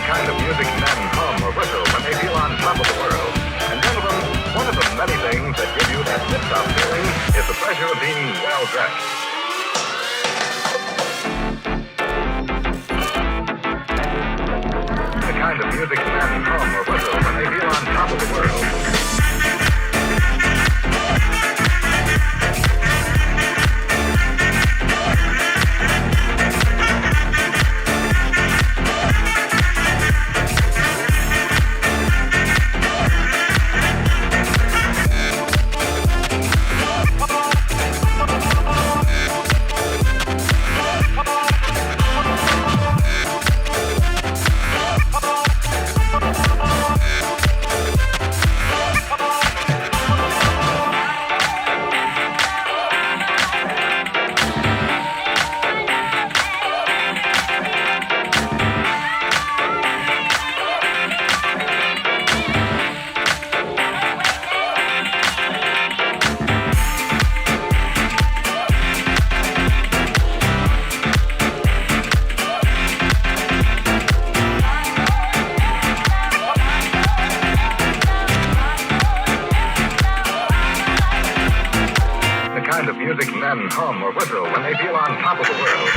kind of music men hum or whistle when they feel on top of the world. And gentlemen, one of the many things that give you that tip-top feeling is the pleasure of being well-dressed. The kind of music men hum or whistle when they feel on top of the world. Hum or whistle when they feel on top of the world.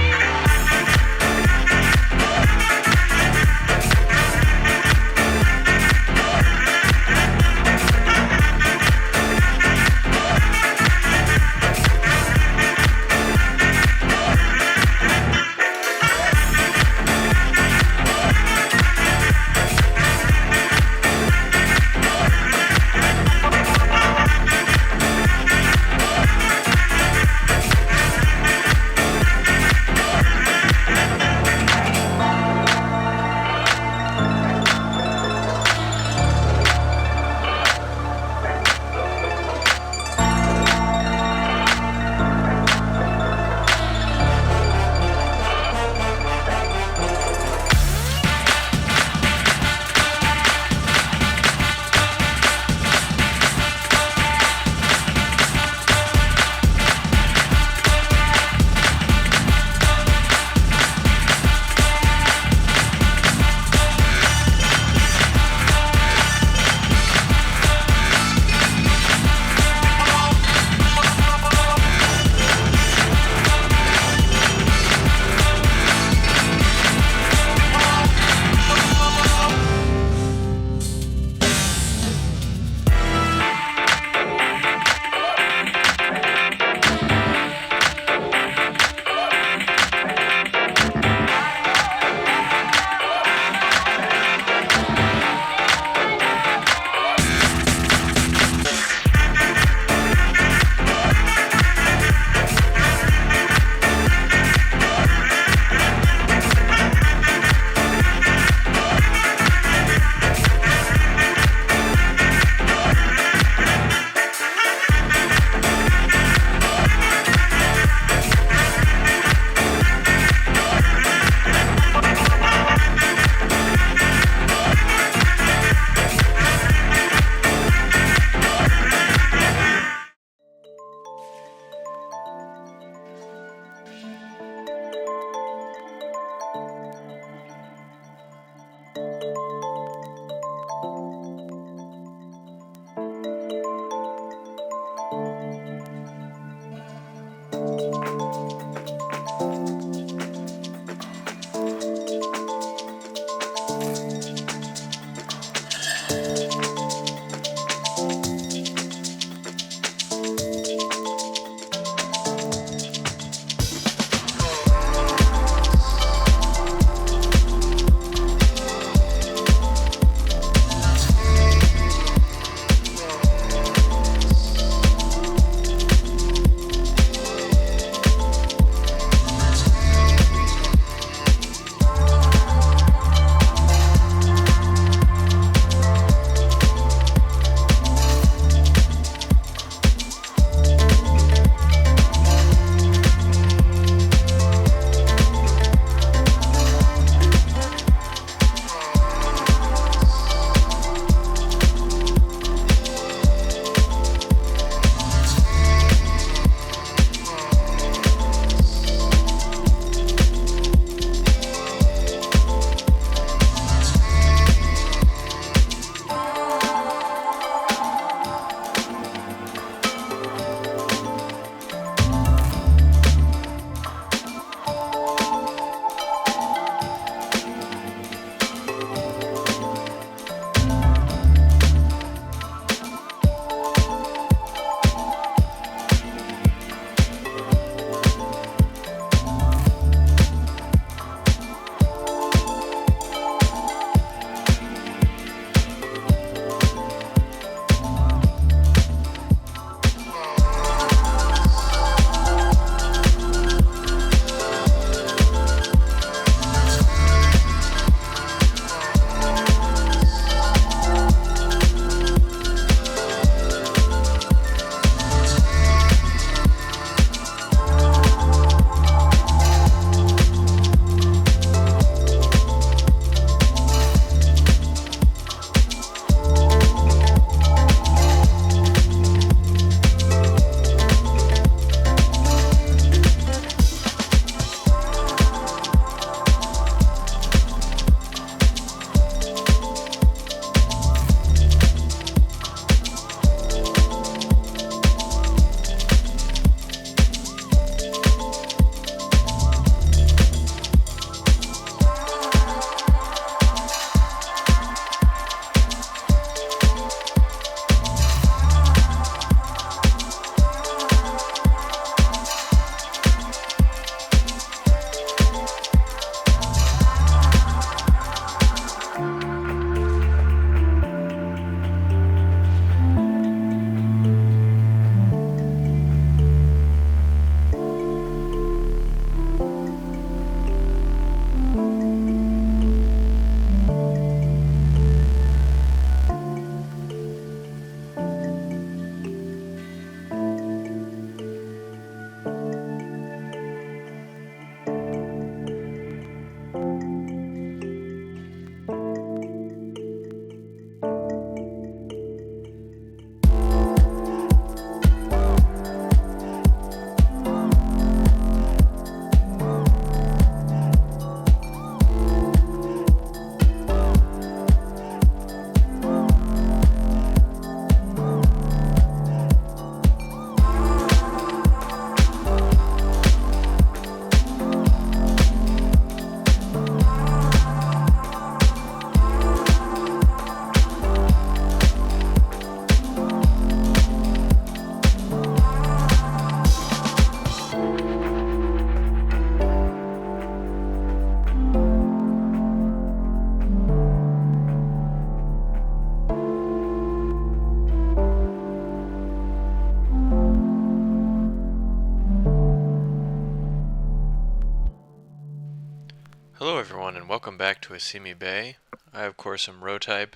Hello everyone and welcome back to Aseemee Bay. I of course am Rotype.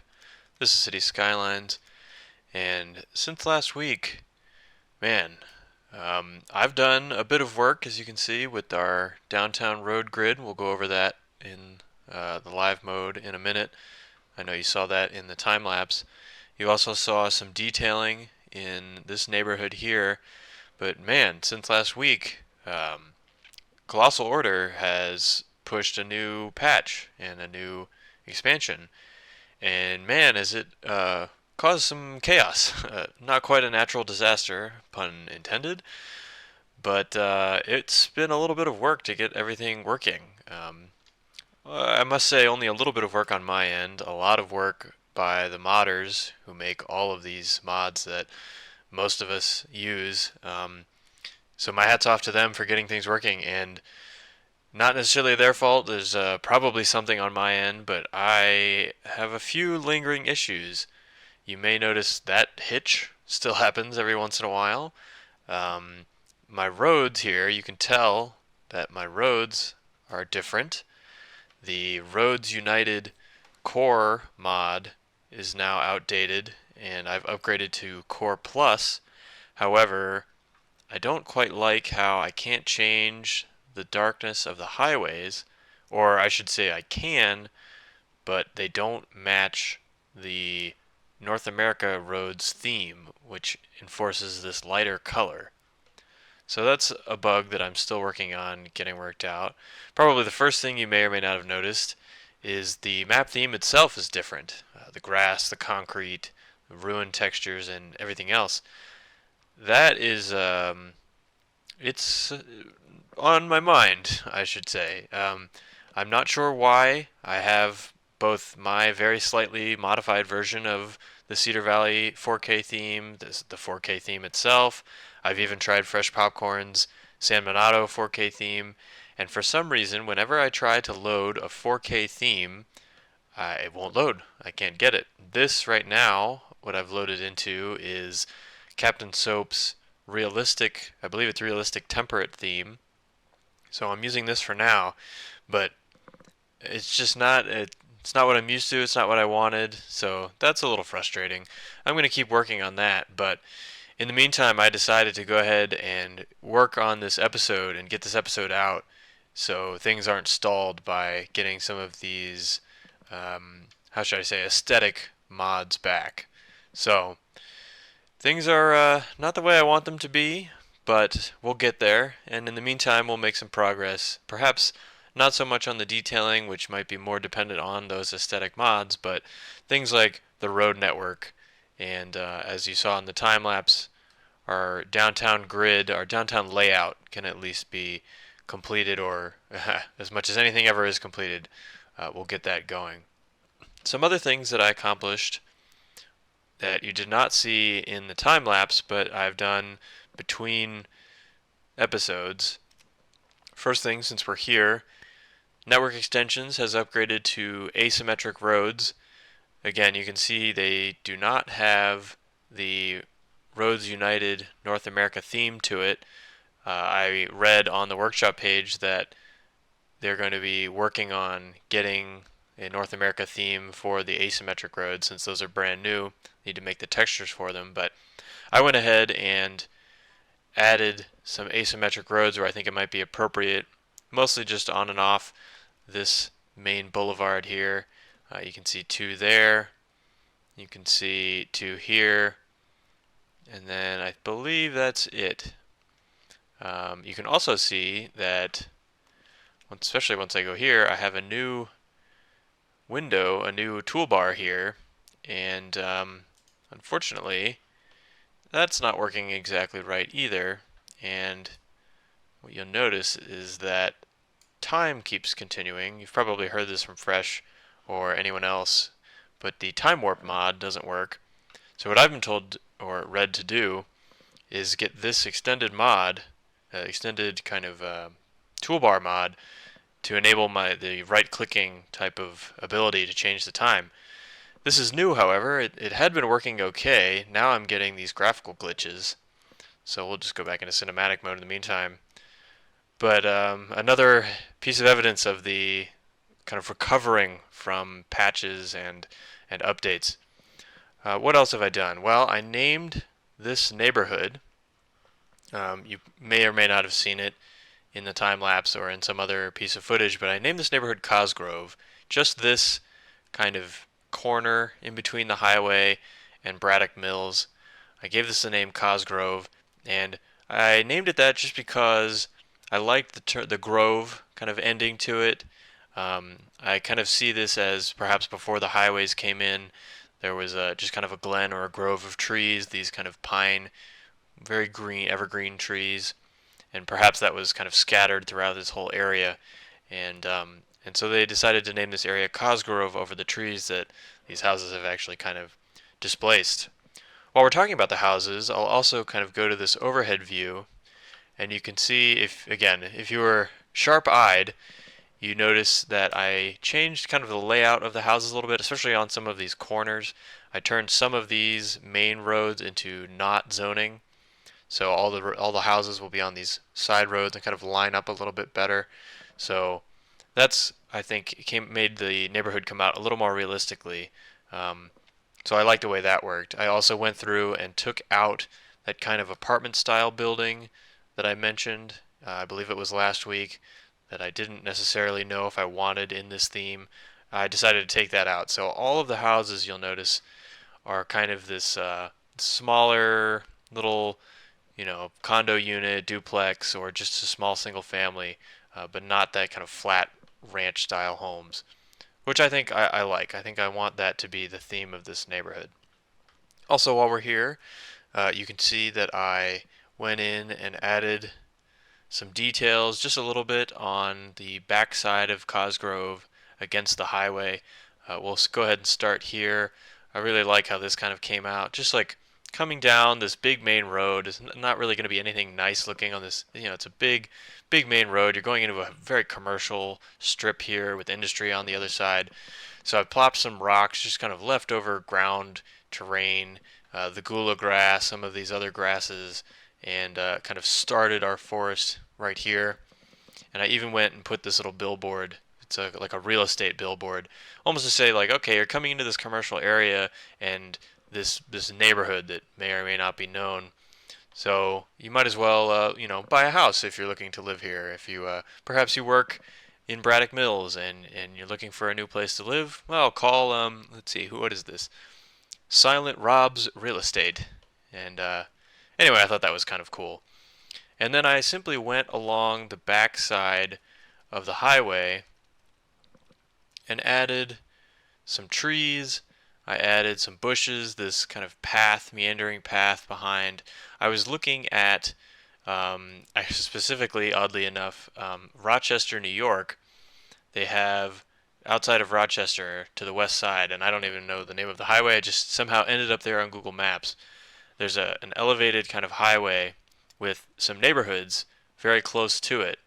This is Cities Skylines, and since last week, man, I've done a bit of work as you can see with our downtown road grid. We'll go over that in the live mode in a minute. I know you saw that in the time lapse. You also saw some detailing in this neighborhood here, but man, since last week, Colossal Order has pushed a new patch and a new expansion, and man, has it caused some chaos. Not quite a natural disaster, pun intended, but it's been a little bit of work to get everything working. I must say, only a little bit of work on my end, a lot of work by the modders who make all of these mods that most of us use. So my hat's off to them for getting things working, and not necessarily their fault. There's probably something on my end, but I have a few lingering issues. You may notice that hitch still happens every once in a while. Um, my roads here, you can tell that my roads are different. The Roads United Core mod is now outdated, and I've upgraded to Core Plus. However, I don't quite like how I can't change the darkness of the highways, or I should say I can, but they don't match the North America roads theme, which enforces this lighter color. So that's a bug that I'm still working on getting worked out. Probably the first thing you may or may not have noticed is the map theme itself is different. The grass, the concrete, the ruined textures, and everything else. That is, it's on my mind, I should say. I'm not sure why. I have both my very slightly modified version of the Cedar Valley 4K theme, the 4K theme itself. I've even tried Fresh Popcorn's San Donato 4K theme, and for some reason, whenever I try to load a 4K theme, it won't load. I can't get it. This right now, what I've loaded into is Captain Soap's realistic, I believe it's realistic temperate theme. So I'm using this for now, but it's just not it's not what I'm used to, it's not what I wanted, so that's a little frustrating. I'm going to keep working on that, but in the meantime, I decided to go ahead and work on this episode and get this episode out so things aren't stalled by getting some of these, how should I say, aesthetic mods back. So, things are not the way I want them to be, but we'll get there, and in the meantime, we'll make some progress. Perhaps not so much on the detailing, which might be more dependent on those aesthetic mods, but things like the road network, and as you saw in the time lapse, our downtown grid, our downtown layout can at least be completed, or as much as anything ever is completed, we'll get that going. Some other things that I accomplished that you did not see in the time lapse, but I've done between episodes. First thing, since we're here, Network Extensions has upgraded to asymmetric roads. Again, you can see they do not have the Roads United North America theme to it. I read on the workshop page that they're going to be working on getting a North America theme for the asymmetric roads, since those are brand new. Need to make the textures for them, but I went ahead and added some asymmetric roads where I think it might be appropriate, mostly just on and off this main boulevard here. You can see two there, you can see two here, and then I believe that's it. You can also see that, especially once I go here, I have a new window, a new toolbar here, and unfortunately that's not working exactly right either. And what you'll notice is that time keeps continuing. You've probably heard this from Fresh or anyone else, but the time warp mod doesn't work. So what I've been told or read to do is get this extended mod, extended kind of toolbar mod, to enable the right-clicking type of ability to change the time. This is new, however. It had been working okay. Now I'm getting these graphical glitches. So we'll just go back into cinematic mode in the meantime. But another piece of evidence of the kind of recovering from patches and updates. What else have I done? Well, I named this neighborhood. You may or may not have seen it in the time lapse or in some other piece of footage, but I named this neighborhood Cosgrove. Just this kind of corner in between the highway and Braddock Mills. I gave this the name Cosgrove, and I named it that just because I liked the Grove kind of ending to it. I kind of see this as perhaps before the highways came in, there was just kind of a glen or a grove of trees, these kind of pine, very green, evergreen trees, and perhaps that was kind of scattered throughout this whole area, and so they decided to name this area Cosgrove over the trees that these houses have actually kind of displaced. While we're talking about the houses, I'll also kind of go to this overhead view, and you can see if you were sharp-eyed, you notice that I changed kind of the layout of the houses a little bit, especially on some of these corners. I turned some of these main roads into not zoning, so all the houses will be on these side roads and kind of line up a little bit better. So that's, I think, made the neighborhood come out a little more realistically. So I like the way that worked. I also went through and took out that kind of apartment style building that I mentioned. I believe it was last week, that I didn't necessarily know if I wanted in this theme. I decided to take that out. So all of the houses, you'll notice, are kind of this smaller little, condo unit, duplex, or just a small single family, but not that kind of flat ranch style homes, which I think I like. I think I want that to be the theme of this neighborhood. Also, while we're here, you can see that I went in and added some details just a little bit on the backside of Cosgrove against the highway. We'll go ahead and start here. I really like how this kind of came out. Just like coming down this big main road is not really going to be anything nice looking on this. It's a big main road. You're going into a very commercial strip here with industry on the other side. So I plopped some rocks, just kind of leftover ground terrain, the gula grass, some of these other grasses, and kind of started our forest right here. And I even went and put this little billboard. It's like a real estate billboard, almost to say like, okay, you're coming into this commercial area and this neighborhood that may or may not be known. So you might as well, buy a house if you're looking to live here. If you perhaps you work in Braddock Mills and you're looking for a new place to live, well, call let's see, what is this? Silent Rob's Real Estate. And anyway, I thought that was kind of cool. And then I simply went along the back side of the highway and added some trees. I added some bushes, this kind of path, meandering path behind. I was looking at, specifically, oddly enough, Rochester, New York. They have, outside of Rochester to the west side, and I don't even know the name of the highway, I just somehow ended up there on Google Maps. There's an elevated kind of highway with some neighborhoods very close to it.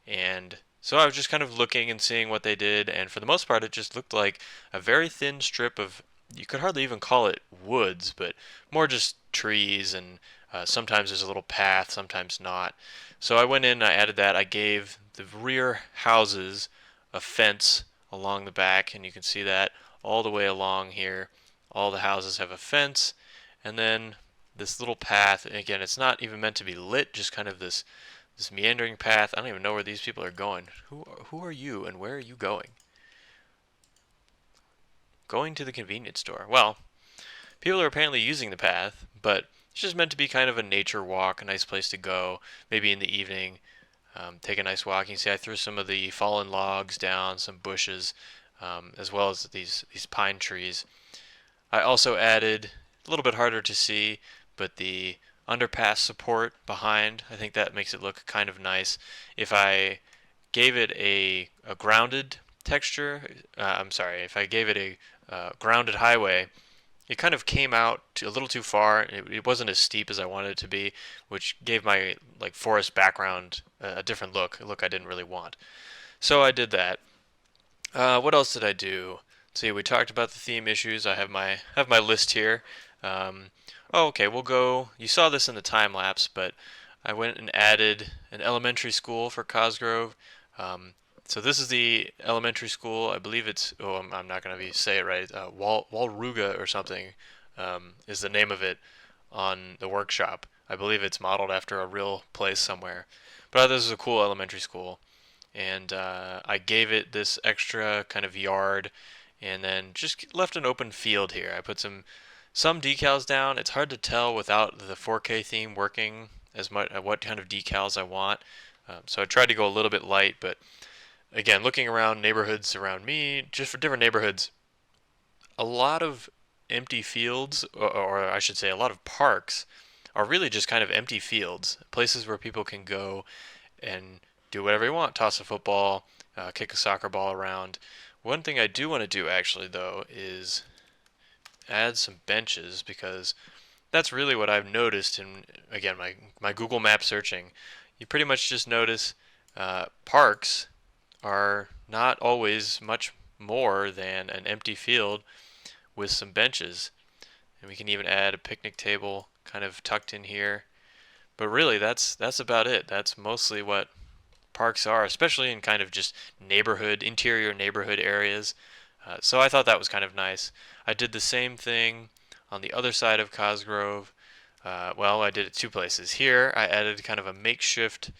And so I was just kind of looking and seeing what they did, and for the most part it just looked like a very thin strip of, you could hardly even call it woods, but more just trees, and sometimes there's a little path, sometimes not. So I went in and I added that. I gave the rear houses a fence along the back, and you can see that all the way along here. All the houses have a fence, and then this little path, again, it's not even meant to be lit, just kind of this meandering path. I don't even know where these people are going. Who are you and where are you going? Going to the convenience store. Well, people are apparently using the path, but it's just meant to be kind of a nature walk, a nice place to go, maybe in the evening, take a nice walk. You can see I threw some of the fallen logs down, some bushes, as well as these pine trees. I also added, a little bit harder to see, but the underpass support behind. I think that makes it look kind of nice. If I gave it a grounded texture, if I gave it a grounded highway, it kind of came out a little too far. It wasn't as steep as I wanted it to be, which gave my forest background a different look, a look I didn't really want. So I did that. What else did I do? Let's see, we talked about the theme issues. I have my list here. Okay, we'll go. You saw this in the time lapse, but I went and added an elementary school for Cosgrove. So this is the elementary school. I believe it's, oh, I'm not going to say it right. Walruga or something is the name of it on the workshop. I believe it's modeled after a real place somewhere. But I thought this is a cool elementary school. And I gave it this extra kind of yard and then just left an open field here. I put some decals down. It's hard to tell without the 4K theme working as much what kind of decals I want. So I tried to go a little bit light, but again, looking around neighborhoods around me, just for different neighborhoods, a lot of empty fields, or I should say, a lot of parks are really just kind of empty fields, places where people can go and do whatever you want, toss a football, kick a soccer ball around. One thing I do want to do actually though is add some benches because that's really what I've noticed in, again, my Google Map searching. You pretty much just notice parks are not always much more than an empty field with some benches. And we can even add a picnic table kind of tucked in here. But really that's about it. That's mostly what parks are, especially in kind of just interior neighborhood areas. So I thought that was kind of nice. I did the same thing on the other side of Cosgrove. Well, I did it two places. Here, I added kind of a makeshift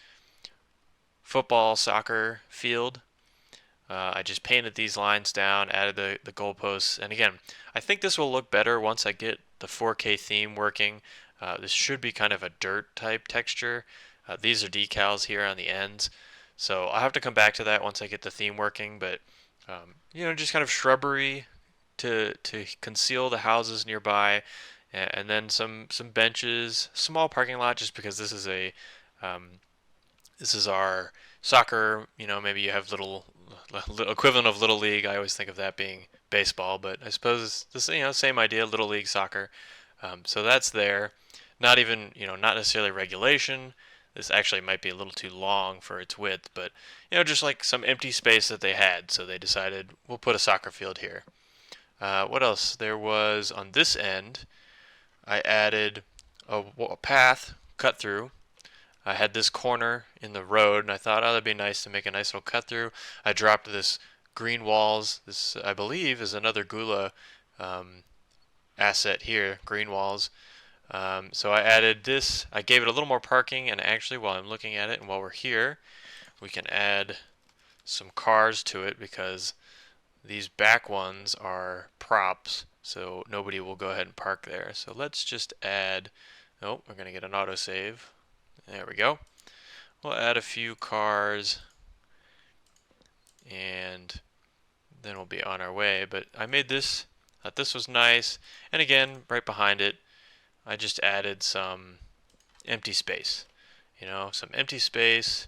football, soccer field. I just painted these lines down, added the goalposts, and again, I think this will look better once I get the 4K theme working. This should be kind of a dirt type texture. These are decals here on the ends, so I'll have to come back to that once I get the theme working, but just kind of shrubbery to conceal the houses nearby, and then some benches, small parking lot, just because this is our soccer. Maybe you have little equivalent of little league. I always think of that being baseball, but I suppose it's this same idea, little league soccer. So that's there. Not even not necessarily regulation. This actually might be a little too long for its width, but just like some empty space that they had, so they decided we'll put a soccer field here. What else? There was on this end, I added a path cut through. I had this corner in the road, and I thought, oh, that'd be nice to make a nice little cut through. I dropped this green walls. This, I believe, is another Gula asset here, green walls. So I added this. I gave it a little more parking, and actually, while I'm looking at it, and while we're here, we can add some cars to it because these back ones are props, so nobody will go ahead and park there. So let's just add, oh, we're going to get an autosave. There we go. We'll add a few cars and then we'll be on our way. But I made this, thought this was nice. And again, right behind it, I just added some empty space. Some empty space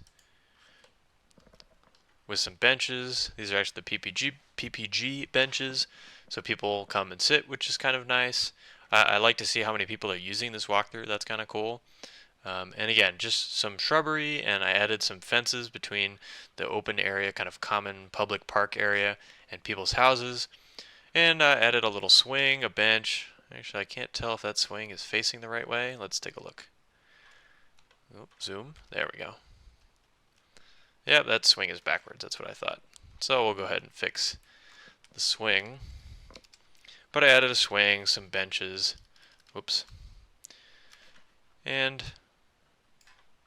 with some benches. These are actually the PPG benches, so people come and sit, which is kind of nice. I like to see how many people are using this walkthrough. That's kind of cool. And again, just some shrubbery, and I added some fences between the open area, kind of common public park area, and people's houses. And I added a little swing, a bench. Actually, I can't tell if that swing is facing the right way. Let's take a look. Zoom. There we go. Yeah, that swing is backwards. That's what I thought. So we'll go ahead and fix the swing. But I added a swing, some benches. Whoops. And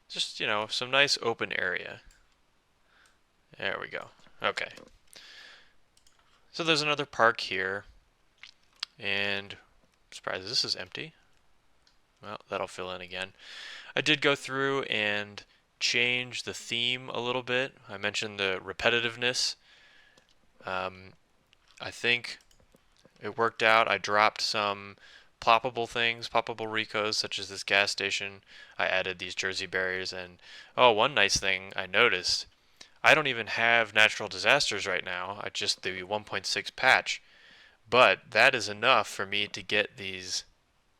just, some nice open area. There we go. Okay. So there's another park here. And I'm surprised this is empty. Well, that'll fill in again. I did go through and change the theme a little bit. I mentioned the repetitiveness. I think it worked out. I dropped some ploppable things, ploppable recos, such as this gas station. I added these Jersey barriers, and one nice thing I noticed, I don't even have natural disasters right now. I just the 1.6 patch, but that is enough for me to get these.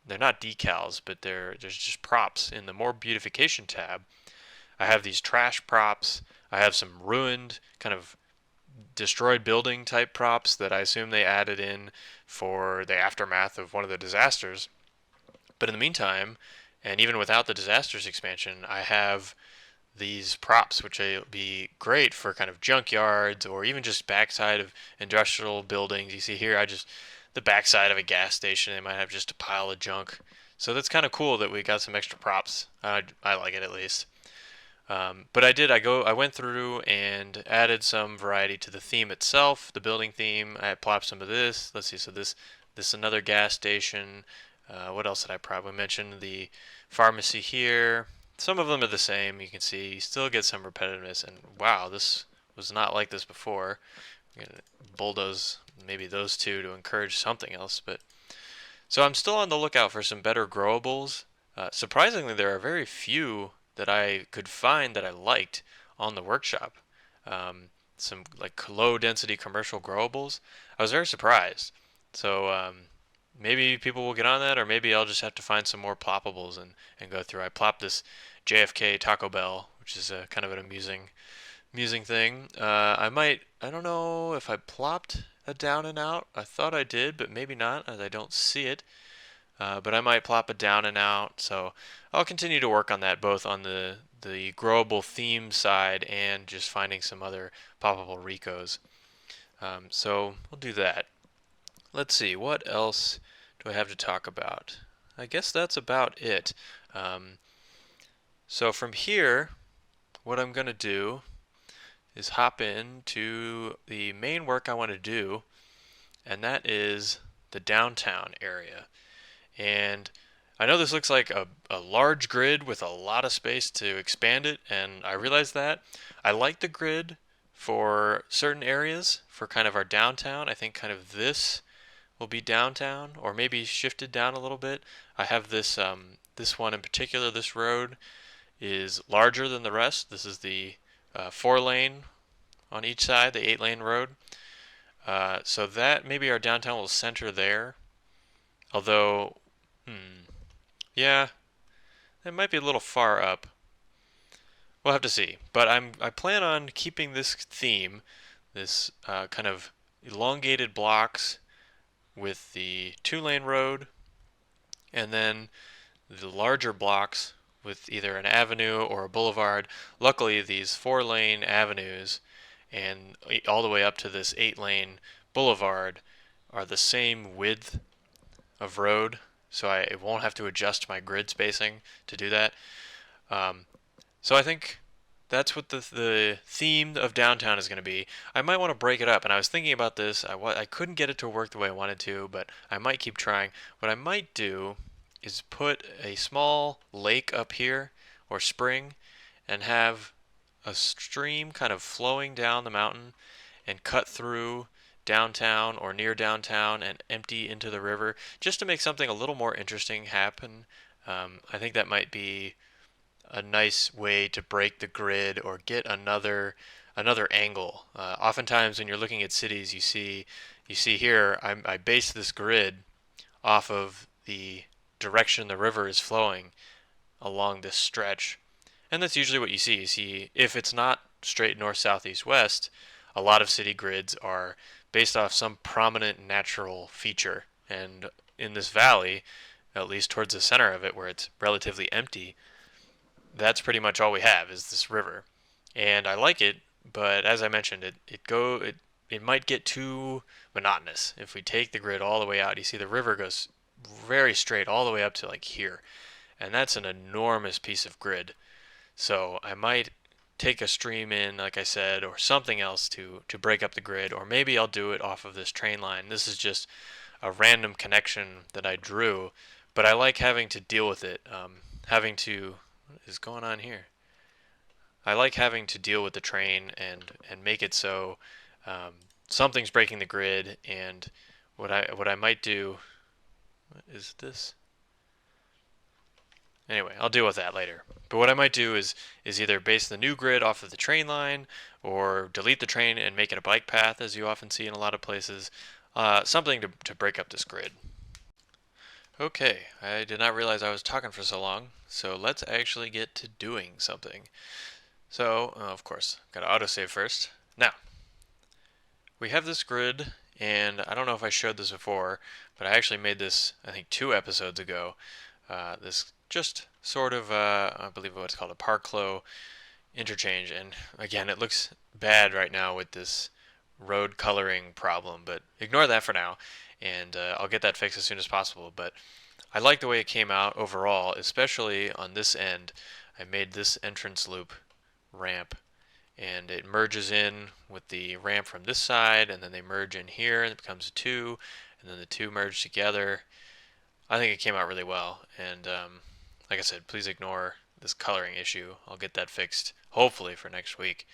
They're not decals, but there's just props in the more beautification tab. I have these trash props. I have some ruined, kind of destroyed building type props that I assume they added in for the aftermath of one of the disasters. But in the meantime, and even without the disasters expansion, I have these props, which will be great for kind of junkyards or even just backside of industrial buildings. You see here, the backside of a gas station, they might have just a pile of junk. So that's kind of cool that we got some extra props. I like it at least. But I went through and added some variety to the theme itself, the building theme. I plopped some of this. Let's see, so this another gas station. What else did I probably mention? The pharmacy here. Some of them are the same. You can see you still get some repetitiveness. And wow, this was not like this before. I'm gonna bulldoze maybe those two to encourage something else. But so I'm still on the lookout for some better growables. Surprisingly, there are very few that I could find that I liked on the workshop. Some like low density commercial growables. I was very surprised. So maybe people will get on that, or maybe I'll just have to find some more ploppables and go through. I plopped this JFK Taco Bell, which is a kind of an amusing thing. I don't know if I plopped a down and out. I thought I did, but maybe not, as I don't see it. But I might plop a down and out. So I'll continue to work on that, both on the growable theme side and just finding some other poppable recos. So we'll do that. Let's see, what else do I have to talk about? I guess that's about it. So from here, what I'm going to do is hop into the main work I want to do, and that is the downtown area. And I know this looks like a large grid with a lot of space to expand it, and I realize that. I like the grid for certain areas, for kind of our downtown. I think kind of this will be downtown, or maybe shifted down a little bit. I have this one in particular. This road is larger than the rest. This is the 4-lane on each side, the 8-lane road. So that maybe our downtown will center there. Although, yeah, it might be a little far up. We'll have to see. But I plan on keeping this theme, this kind of elongated blocks with the 2-lane road, and then the larger blocks with either an avenue or a boulevard. Luckily, these 4-lane avenues and all the way up to this 8-lane boulevard are the same width of road, so I won't have to adjust my grid spacing to do that. So I think that's what the theme of downtown is going to be. I might want to break it up, and I was thinking about this. I couldn't get it to work the way I wanted to, but I might keep trying. What I might do is put a small lake up here, or spring, and have a stream kind of flowing down the mountain and cut through downtown or near downtown and empty into the river, just to make something a little more interesting happen. I think that might be a nice way to break the grid or get another angle. Oftentimes when you're looking at cities, you see here I base this grid off of the direction the river is flowing along this stretch, and that's usually what you see. You see, if it's not straight north, south, east, west, a lot of city grids are based off some prominent natural feature, and in this valley, at least towards the center of it where it's relatively empty, that's pretty much all we have is this river. And I like it, but as I mentioned, it might get too monotonous if we take the grid all the way out. You see the river goes very straight all the way up to like here, and that's an enormous piece of grid. So I might take a stream in, like I said, or something else to break up the grid, or maybe I'll do it off of this train line. This is just a random connection that I drew, but I like having to deal with it. What is going on here? I like having to deal with the train and make it so something's breaking the grid. And what I might do, what is this? Anyway, I'll deal with that later. But what I might do is either base the new grid off of the train line, or delete the train and make it a bike path, as you often see in a lot of places. Something to break up this grid. Okay, I did not realize I was talking for so long, so let's actually get to doing something. So, of course, gotta autosave first. Now, we have this grid, and I don't know if I showed this before, but I actually made this, I think, 2 episodes ago. This just sort of, I believe what's called a Parklow interchange, and again, it looks bad right now with this road coloring problem, but ignore that for now, and I'll get that fixed as soon as possible. But I like the way it came out overall, especially on this end. I made this entrance loop ramp, and it merges in with the ramp from this side, and then they merge in here, and it becomes a two, and then the two merge together. I think it came out really well, and like I said, please ignore this coloring issue. I'll get that fixed hopefully for next week.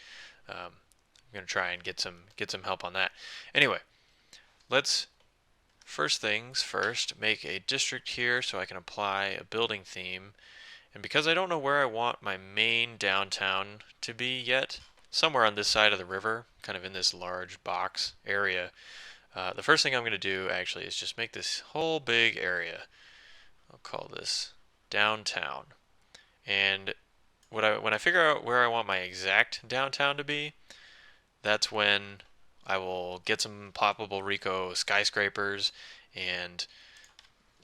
I'm gonna try and get some help on that. Anyway, let's first things first make a district here so I can apply a building theme. And because I don't know where I want my main downtown to be yet, somewhere on this side of the river, kind of in this large box area, the first thing I'm going to do actually is just make this whole big area. I'll call this downtown. And when I figure out where I want my exact downtown to be, that's when I will get some ploppable Rico skyscrapers, and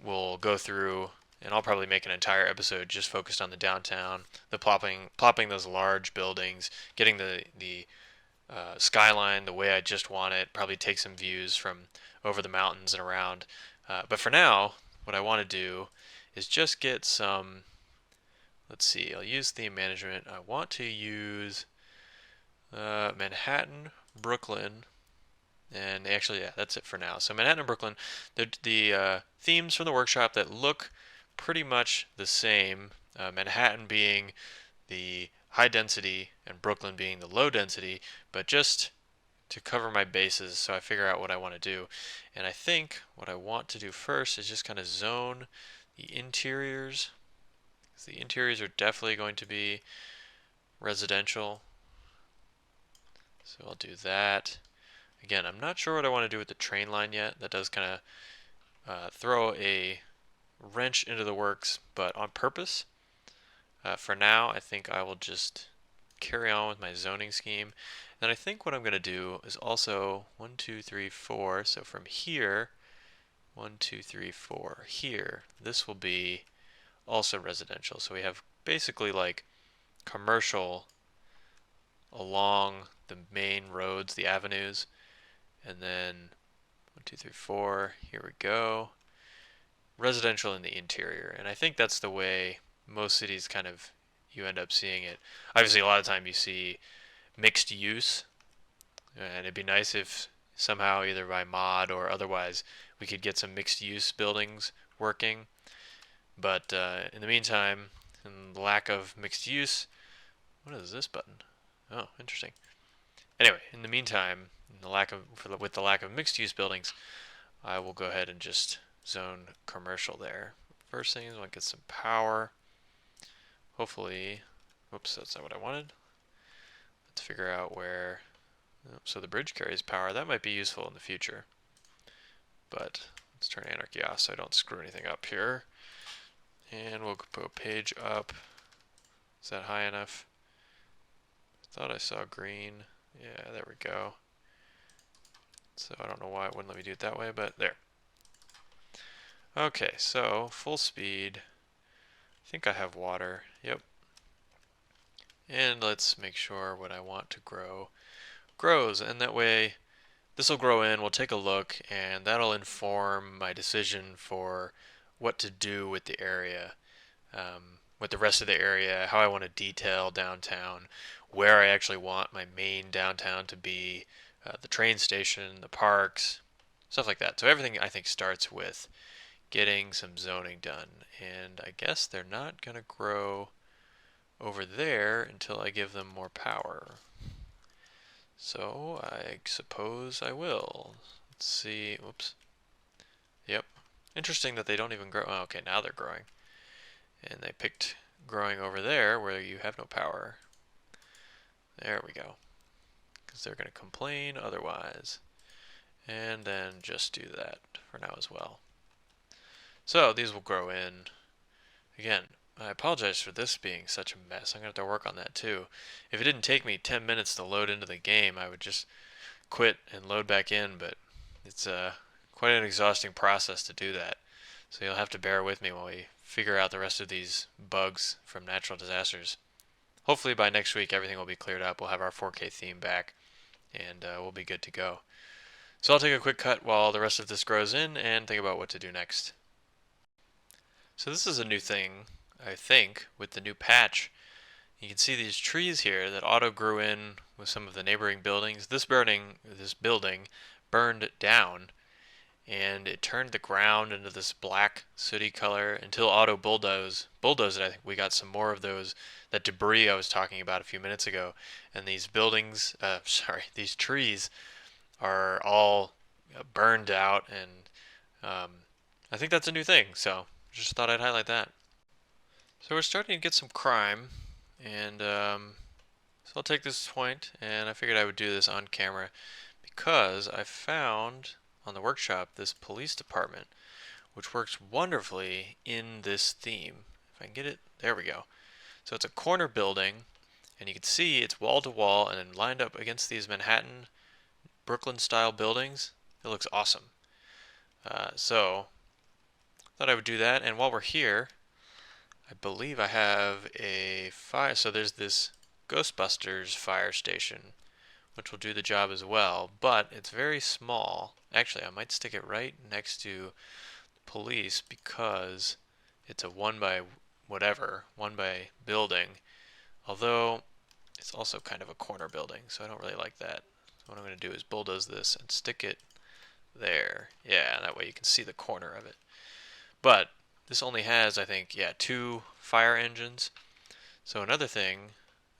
we'll go through, and I'll probably make an entire episode just focused on the downtown, the plopping those large buildings, getting the skyline the way I just want it, probably take some views from over the mountains and around. But for now, what I want to do is just get some, let's see, I'll use theme management. I want to use Manhattan, Brooklyn, and actually, yeah, that's it for now. So Manhattan and Brooklyn, the themes from the workshop that look pretty much the same. Manhattan being the high density and Brooklyn being the low density, but just to cover my bases so I figure out what I want to do. And I think what I want to do first is just kind of zone the interiors, because the interiors are definitely going to be residential. So I'll do that. Again, I'm not sure what I want to do with the train line yet. That does kind of throw a wrench into the works, but on purpose. For now, I think I will just carry on with my zoning scheme. And I think what I'm going to do is also 1, 2, 3, 4. So from here, 1, 2, 3, 4 here, this will be also residential. So we have basically like commercial along the main roads, the avenues, and then 1, 2, 3, 4, here we go. Residential in the interior, and I think that's the way most cities kind of you end up seeing it. Obviously, a lot of time you see mixed use, and it'd be nice if somehow either by mod or otherwise we could get some mixed use buildings working. But in the meantime, in the lack of mixed use, what is this button? Oh, interesting. Anyway, in the meantime, with the lack of mixed use buildings, I will go ahead and just zone commercial there. First thing is I want to get some power. Hopefully, whoops, that's not what I wanted. Let's figure out where, so the bridge carries power. That might be useful in the future. But let's turn anarchy off so I don't screw anything up here. And we'll go page up. Is that high enough? I thought I saw green. Yeah, there we go. So I don't know why it wouldn't let me do it that way, but there. Okay, so full speed. I think I have water. Yep. And let's make sure what I want to grow grows, and that way this will grow in, we'll take a look, and that'll inform my decision for what to do with the area, with the rest of the area, how I want to detail downtown, where I actually want my main downtown to be, the train station, the parks, stuff like that. So everything I think starts with getting some zoning done, and I guess they're not going to grow over there until I give them more power. So I suppose I will. Let's see. Whoops. Yep. Interesting that they don't even grow. Oh, okay, now they're growing. And they picked growing over there where you have no power. There we go. Because they're going to complain otherwise. And then just do that for now as well. So these will grow in. Again, I apologize for this being such a mess. I'm going to have to work on that too. If it didn't take me 10 minutes to load into the game, I would just quit and load back in, but it's quite an exhausting process to do that. So you'll have to bear with me while we figure out the rest of these bugs from natural disasters. hopefully by next week everything will be cleared up. We'll have our 4K theme back, and we'll be good to go. So I'll take a quick cut while the rest of this grows in and think about what to do next. So this is a new thing, I think, with the new patch. You can see these trees here that auto grew in with some of the neighboring buildings. This building burned down, and it turned the ground into this black sooty color until auto bulldozed it. I think we got some more of that debris I was talking about a few minutes ago, and these these trees are all burned out, and I think that's a new thing, so just thought I'd highlight that. So we're starting to get some crime, and so I'll take this point, and I figured I would do this on camera because I found on the workshop this police department, which works wonderfully in this theme. If I can get it, there we go. So it's a corner building, and you can see it's wall to wall and then lined up against these Manhattan, Brooklyn style buildings. It looks awesome. So thought I would do that, and while we're here, I believe I have a fire. So there's this Ghostbusters fire station, which will do the job as well, but it's very small. Actually, I might stick it right next to police because it's a one by building, although it's also kind of a corner building, so I don't really like that. So what I'm going to do is bulldoze this and stick it there. Yeah, that way you can see the corner of it. But this only has, I think, yeah, 2 fire engines. So another thing,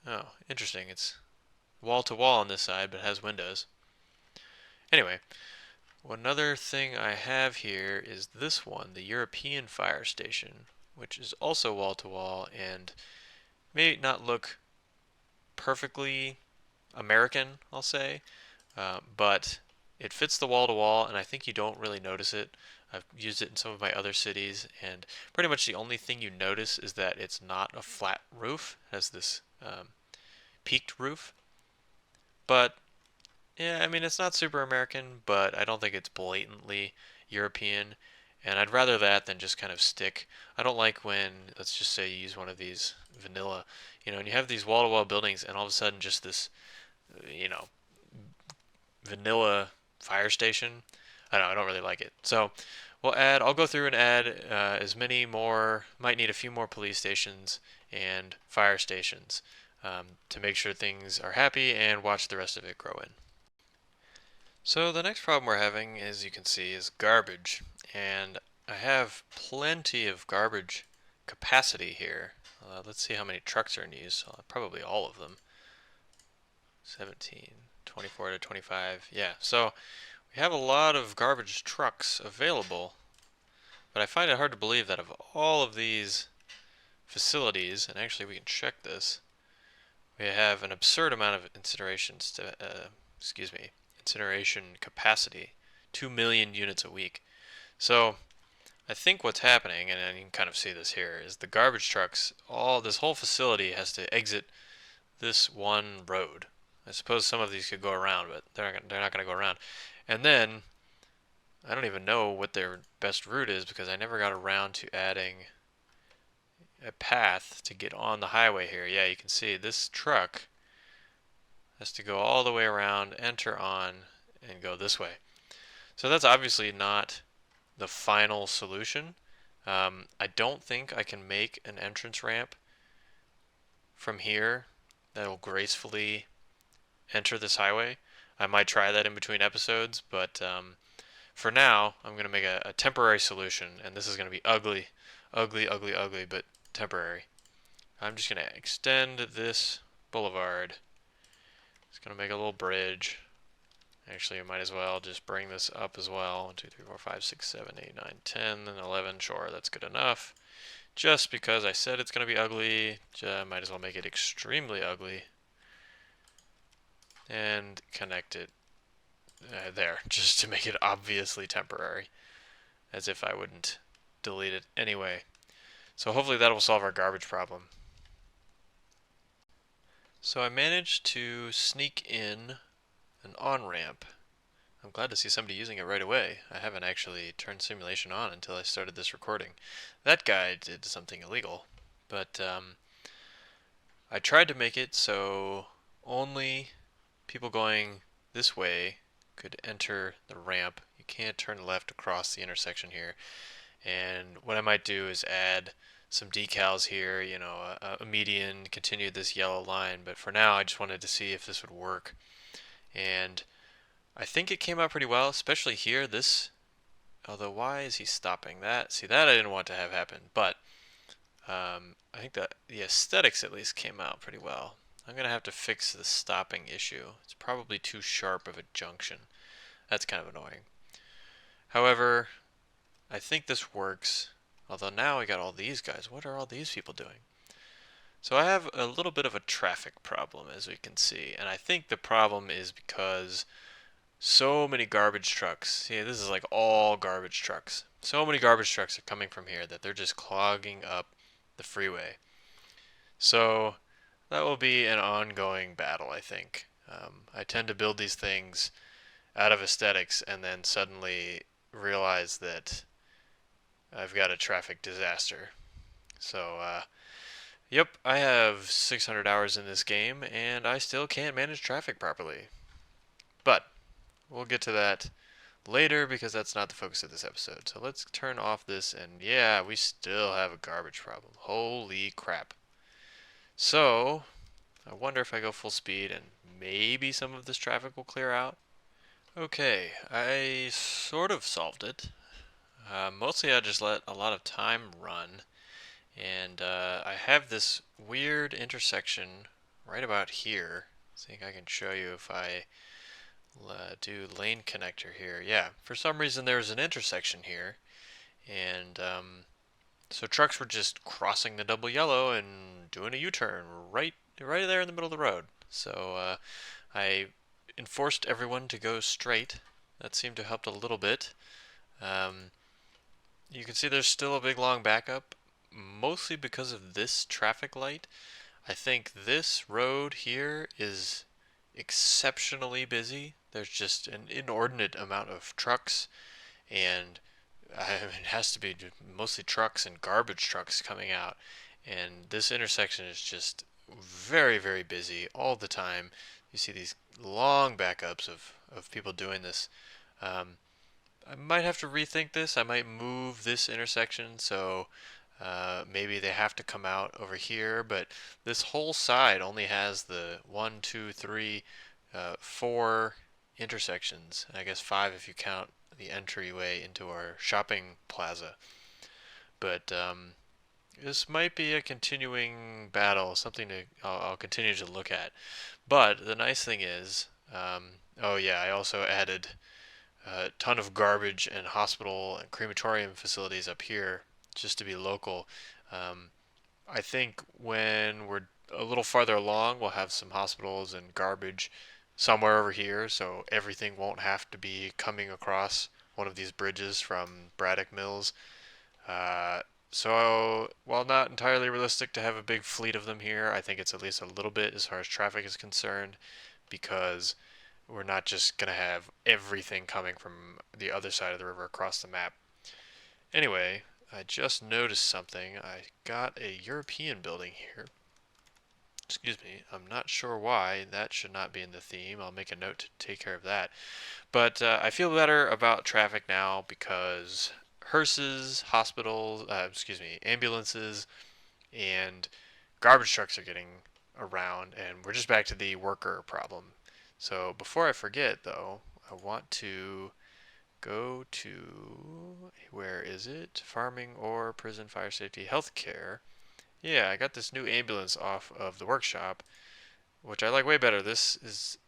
oh, interesting, it's wall to wall on this side, but it has windows. Anyway, another thing I have here is this one, the European fire station, which is also wall to wall and may not look perfectly American, I'll say, but it fits the wall to wall, and I think you don't really notice it. I've used it in some of my other cities, and pretty much the only thing you notice is that it's not a flat roof. It has this peaked roof. But, yeah, I mean, it's not super American, but I don't think it's blatantly European, and I'd rather that than just kind of stick. I don't like when, let's just say you use one of these vanilla, and you have these wall-to-wall buildings, and all of a sudden just this, vanilla fire station. I don't really like it. So I'll go through and add as many more, might need a few more police stations and fire stations to make sure things are happy and watch the rest of it grow in. So the next problem we're having, as you can see, is garbage. And I have plenty of garbage capacity here. Let's see how many trucks are in use. Probably all of them. 17, 24 to 25. Yeah, so we have a lot of garbage trucks available, but I find it hard to believe that of all of these facilities, and actually we can check this, we have an absurd amount of incineration capacity, 2 million units a week. So I think what's happening, and you can kind of see this here, is the garbage trucks, this whole facility has to exit this one road. I suppose some of these could go around, but they're not going to go around. And then, I don't even know what their best route is because I never got around to adding a path to get on the highway here. Yeah, you can see this truck has to go all the way around, enter on, and go this way. So that's obviously not the final solution. I don't think I can make an entrance ramp from here that will gracefully enter this highway. I might try that in between episodes, but for now, I'm going to make a temporary solution, and this is going to be ugly, but temporary. I'm just going to extend this boulevard. It's going to make a little bridge. Actually, I might as well just bring this up as well. 1, 2, 3, 4, 5, 6, 7, 8, 9, 10, and 11. Sure, that's good enough. Just because I said it's going to be ugly, might as well make it extremely ugly. And connect it there, just to make it obviously temporary, as if I wouldn't delete it anyway. So hopefully that will solve our garbage problem. So I managed to sneak in an on-ramp. I'm glad to see somebody using it right away. I haven't actually turned simulation on until I started this recording. That guy did something illegal, but I tried to make it so only people going this way could enter the ramp. You can't turn left across the intersection here. And what I might do is add some decals here, you know, a median, continue this yellow line. But for now, I just wanted to see if this would work. And I think it came out pretty well, especially here. Although why is he stopping that? See, that I didn't want to have happen. But I think that the aesthetics at least came out pretty well. I'm going to have to fix the stopping issue. It's probably too sharp of a junction. That's kind of annoying. However, I think this works. Although now we got all these guys. What are all these people doing? So I have a little bit of a traffic problem, as we can see. And I think the problem is because so many garbage trucks. See, this is like all garbage trucks. So many garbage trucks are coming from here that they're just clogging up the freeway. So that will be an ongoing battle, I think. I tend to build these things out of aesthetics and then suddenly realize that I've got a traffic disaster. So, yep, I have 600 hours in this game and I still can't manage traffic properly. But we'll get to that later because that's not the focus of this episode. So let's turn off this, and yeah, we still have a garbage problem. Holy crap. So, I wonder if I go full speed and maybe some of this traffic will clear out. Okay, I sort of solved it. Mostly I just let a lot of time run, and I have this weird intersection right about here. I think I can show you if I do lane connector here. Yeah, for some reason there's an intersection here, and so trucks were just crossing the double yellow and doing a U-turn right there in the middle of the road. So I enforced everyone to go straight. That seemed to help a little bit. You can see there's still a big long backup, mostly because of this traffic light. I think this road here is exceptionally busy. There's just an inordinate amount of trucks, and it has to be mostly trucks and garbage trucks coming out. And this intersection is just very, very busy all the time. You see these long backups of people doing this. I might have to rethink this. I might move this intersection so maybe they have to come out over here, but this whole side only has the 1, 2, 3, 4 intersections. I guess 5 if you count the entryway into our shopping plaza. But this might be a continuing battle, something I'll continue to look at. But the nice thing is, oh yeah, I also added a ton of garbage and hospital and crematorium facilities up here just to be local. I think when we're a little farther along, we'll have some hospitals and garbage somewhere over here, so everything won't have to be coming across one of these bridges from Braddock Mills. So, while not entirely realistic to have a big fleet of them here, I think it's at least a little bit as far as traffic is concerned, because we're not just going to have everything coming from the other side of the river across the map. Anyway, I just noticed something. I got a European building here. Excuse me, I'm not sure why. That should not be in the theme. I'll make a note to take care of that. But I feel better about traffic now because hearses, hospitals, ambulances, and garbage trucks are getting around, and we're just back to the worker problem. So before I forget, though, I want to go to, where is it? Farming or prison, fire safety, healthcare. Yeah, I got this new ambulance off of the workshop, which I like way better. This is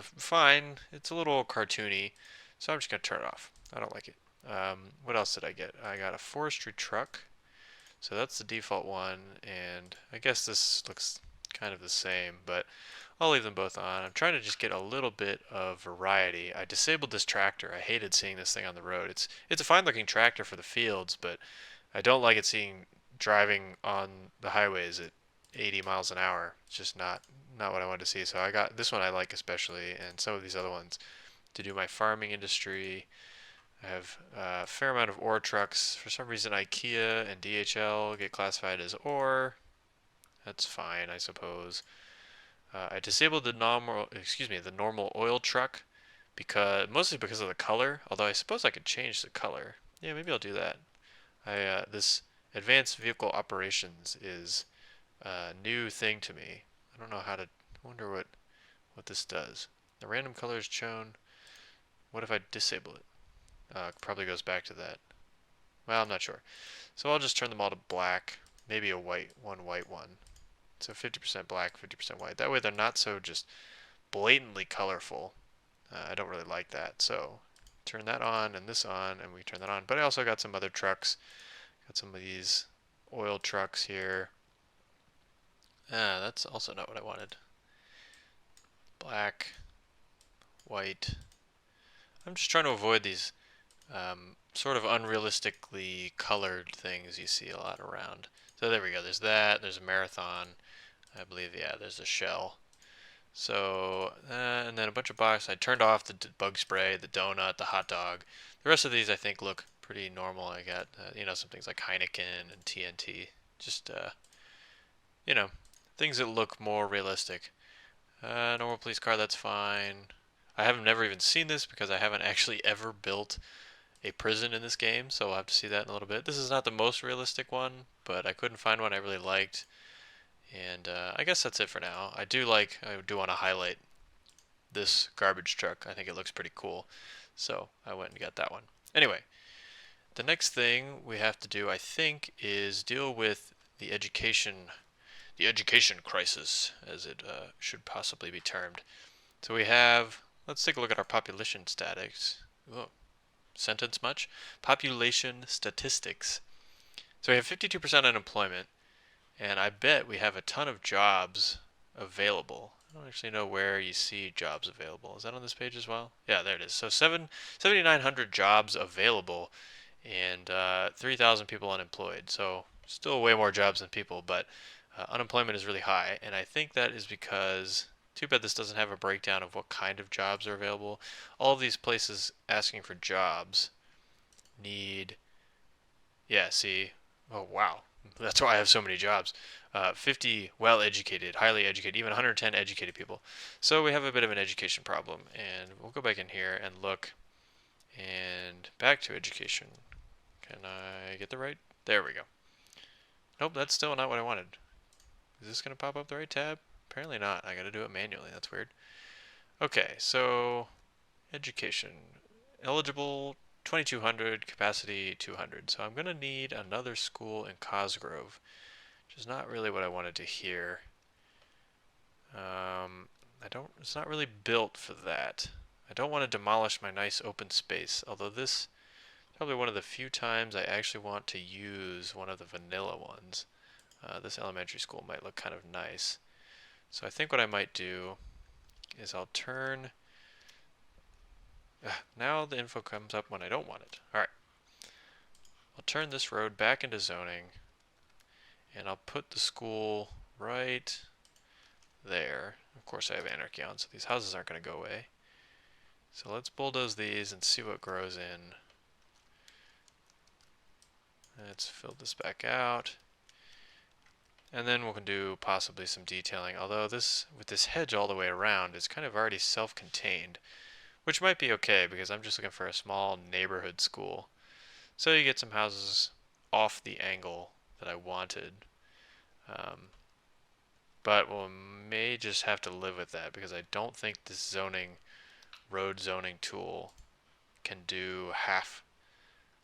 fine. It's a little cartoony, so I'm just going to turn it off. I don't like it. What else did I get? I got a forestry truck. So that's the default one, and I guess this looks kind of the same, but I'll leave them both on. I'm trying to just get a little bit of variety. I disabled this tractor. I hated seeing this thing on the road. It's a fine looking tractor for the fields, but I don't like it driving on the highways at 80 miles an hour. It's just not what I wanted to see. So I got this one I like especially, and some of these other ones to do my farming industry. I have a fair amount of ore trucks. For some reason, IKEA and DHL get classified as ore. That's fine, I suppose. I disabled the normal oil truck mostly because of the color. Although I suppose I could change the color. Yeah, maybe I'll do that. This advanced vehicle operations is a new thing to me. I don't know how to. I wonder what this does. The random color is shown. What if I disable it? Probably goes back to that. Well, I'm not sure. So I'll just turn them all to black. Maybe a white one. So 50% black, 50% white. That way they're not so just blatantly colorful. I don't really like that. So turn that on and this on, and we turn that on. But I also got some other trucks. Got some of these oil trucks here. That's also not what I wanted. Black, white. I'm just trying to avoid these sort of unrealistically colored things you see a lot around. So there we go. There's that. There's a marathon. I believe, yeah, there's a shell. So, and then a bunch of boxes. I turned off the bug spray, the donut, the hot dog. The rest of these I think look pretty normal. I got, some things like Heineken and TNT. Just, things that look more realistic. Normal police car, that's fine. I have never even seen this because I haven't actually ever built a prison in this game, so we'll have to see that in a little bit. This is not the most realistic one, but I couldn't find one I really liked. And I guess that's it for now. I do want to highlight this garbage truck. I think it looks pretty cool, so I went and got that one. Anyway, the next thing we have to do, I think, is deal with the education crisis, as it should possibly be termed. So let's take a look at our population statistics. Whoa. Sentence much? Population statistics. So we have 52% unemployment, and I bet we have a ton of jobs available. I don't actually know where you see jobs available. Is that on this page as well? Yeah, there it is. So 7,900 jobs available, and 3,000 people unemployed. So still way more jobs than people, but unemployment is really high, and I think that is because, too bad this doesn't have a breakdown of what kind of jobs are available. All of these places asking for jobs need, yeah, see, oh wow, that's why I have so many jobs. 50 well-educated, highly educated, even 110 educated people. So we have a bit of an education problem, and we'll go back in here and look, and back to education. Can I get the right? There we go. Nope, that's still not what I wanted. Is this going to pop up the right tab? Apparently not. I got to do it manually. That's weird. Okay, so education. Eligible 2,200, capacity 200. So I'm going to need another school in Cosgrove, which is not really what I wanted to hear. It's not really built for that. I don't want to demolish my nice open space, although this is probably one of the few times I actually want to use one of the vanilla ones. This elementary school might look kind of nice. So I think what I might do is I'll turn... now the info comes up when I don't want it. Alright. I'll turn this road back into zoning, and I'll put the school right there. Of course I have anarchy on, so these houses aren't going to go away. So let's bulldoze these and see what grows in. Let's fill this back out. And then we can do possibly some detailing, although with this hedge all the way around, it's kind of already self-contained, which might be okay because I'm just looking for a small neighborhood school. So you get some houses off the angle that I wanted. But we may just have to live with that because I don't think this road zoning tool can do half.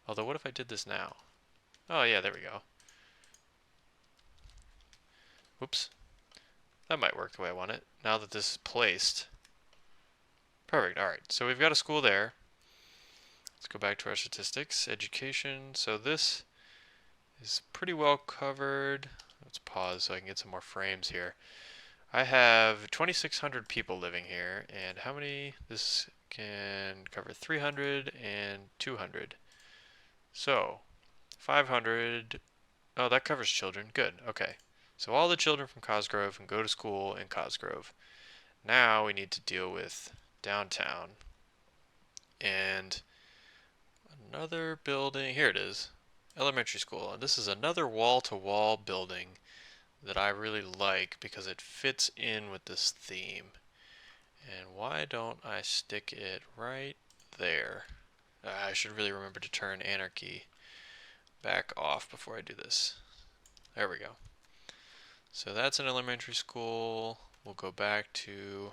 Although what if I did this now? Oh yeah, there we go. Whoops. That might work the way I want it. Now that this is placed. Perfect. Alright, so we've got a school there. Let's go back to our statistics. Education. So this is pretty well covered. Let's pause so I can get some more frames here. I have 2,600 people living here, and how many? This can cover 300 and 200. So 500. Oh, that covers children. Good. Okay. So all the children from Cosgrove can go to school in Cosgrove. Now we need to deal with downtown. And another building. Here it is. Elementary school. And this is another wall-to-wall building that I really like because it fits in with this theme. And why don't I stick it right there? I should really remember to turn anarchy back off before I do this. There we go. So that's an elementary school. We'll go back to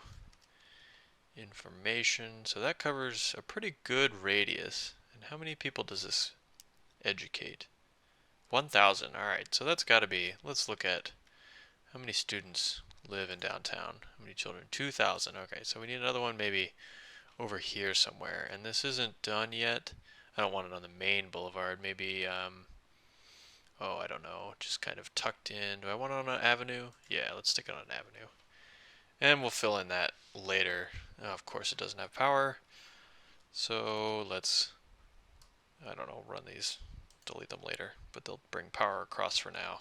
information. So that covers a pretty good radius. And how many people does this educate? 1,000. Alright, so that's got to be, let's look at how many students live in downtown. How many children? 2,000. Okay, so we need another one maybe over here somewhere. And this isn't done yet. I don't want it on the main boulevard. Maybe, oh, I don't know, just kind of tucked in. Do I want it on an avenue? Yeah, let's stick it on an avenue. And we'll fill in that later. Of course, it doesn't have power. So let's, I don't know, run these, delete them later, but they'll bring power across for now.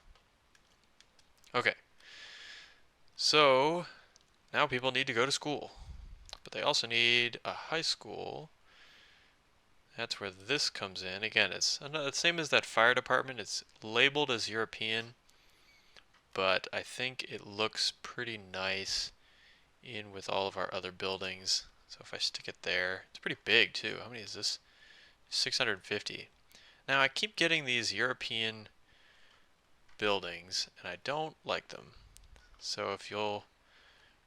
Okay. So now people need to go to school, but they also need a high school. That's where this comes in. Again, it's the same as that fire department. It's labeled as European, but I think it looks pretty nice in with all of our other buildings. So if I stick it there, it's pretty big too. How many is this? 650. Now I keep getting these European buildings and I don't like them. So if you'll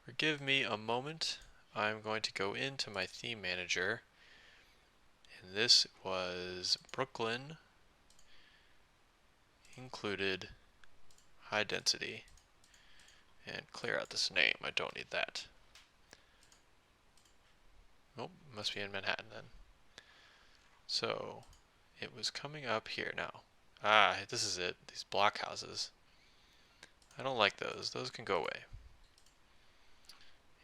forgive me a moment, I'm going to go into my theme manager, and this was Brooklyn included high density, and clear out this name. I don't need that. Nope, must be in Manhattan then. So it was coming up here now. Ah, this is it. These block houses. I don't like those. Those can go away.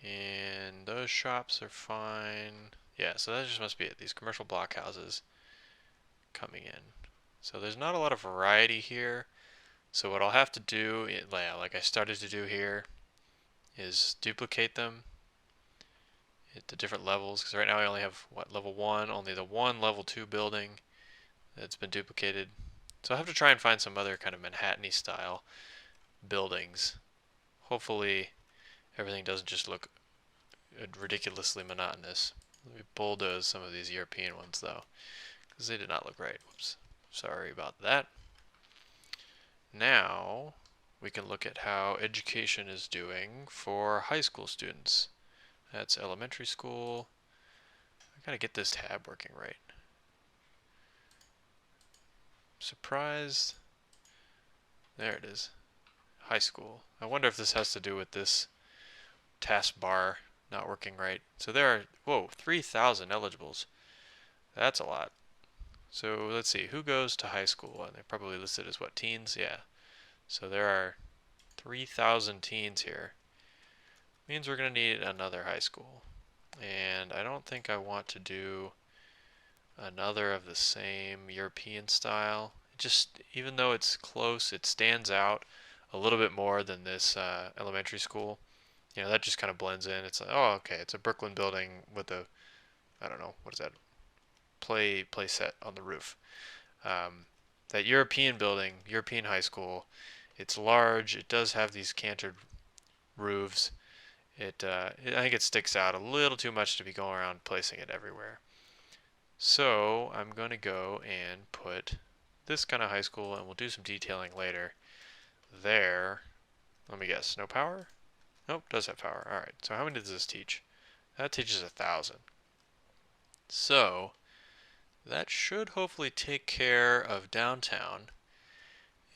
And those shops are fine. Yeah, so that just must be it. These commercial block houses coming in. So there's not a lot of variety here. So what I'll have to do, like I started to do here, is duplicate them at the different levels. Because right now I only have, level 1, only the one level 2 building that's been duplicated. So I'll have to try and find some other kind of Manhattan-y style buildings. Hopefully everything doesn't just look ridiculously monotonous. Let me bulldoze some of these European ones though, because they did not look right. Whoops. Sorry about that. Now we can look at how education is doing for high school students. That's elementary school. I gotta get this tab working right. Surprised. There it is. High school. I wonder if this has to do with this taskbar not working right. So there are, whoa, 3,000 eligibles. That's a lot. So let's see, who goes to high school? And they're probably listed as what, teens? Yeah. So there are 3,000 teens here. Means we're going to need another high school. And I don't think I want to do another of the same European style. It just, even though it's close, it stands out a little bit more than this elementary school. You know, that just kind of blends in. It's like, oh, okay, it's a Brooklyn building with a, I don't know, what is that? Play set on the roof. That European building, European high school, it's large. It does have these canted roofs. I think it sticks out a little too much to be going around placing it everywhere. So I'm going to go and put this kind of high school, and we'll do some detailing later. There. Let me guess. No power? Nope, does have power. Alright, so how many does this teach? That teaches 1,000. So that should hopefully take care of downtown.